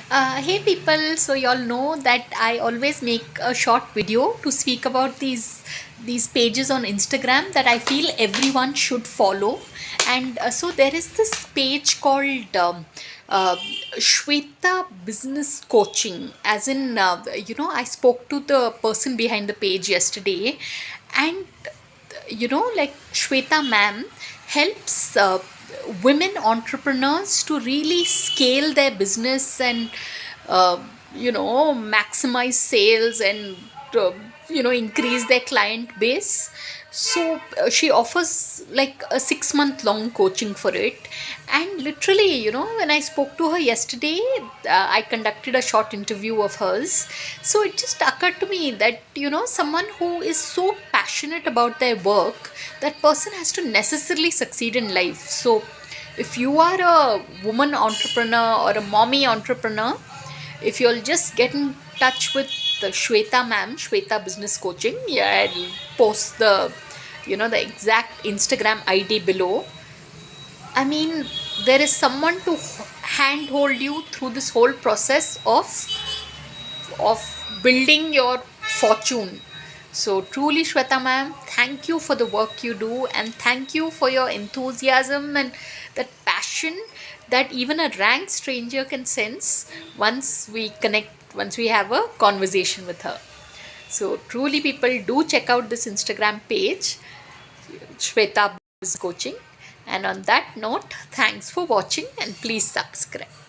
Hey people, so y'all know that I always make a short video to speak about these pages on Instagram that I feel everyone should follow. And so there is this page called Shweta Business Coaching. As in, I spoke to the person behind the page yesterday, and like Shweta ma'am helps women entrepreneurs to really scale their business and maximize sales and uh, increase their client base. So she offers like a 6 month long coaching for it. And literally, when I spoke to her yesterday, I conducted a short interview of hers. So it just occurred to me that someone who is so passionate about their work, that person has to necessarily succeed in life. So if you are a woman entrepreneur or a mommy entrepreneur, if you'll just get in touch with the Shweta ma'am, Shweta Business Coaching, yeah, I'll post the exact Instagram ID below. I mean, there is someone to handhold you through this whole process of building your fortune. So truly, Shweta ma'am, thank you for the work you do, and thank you for your enthusiasm and that passion that even a rank stranger can sense once we connect, once we have a conversation with her. So truly, people, do check out this Instagram page, Shweta Business Coaching. And on that note, thanks for watching and please subscribe.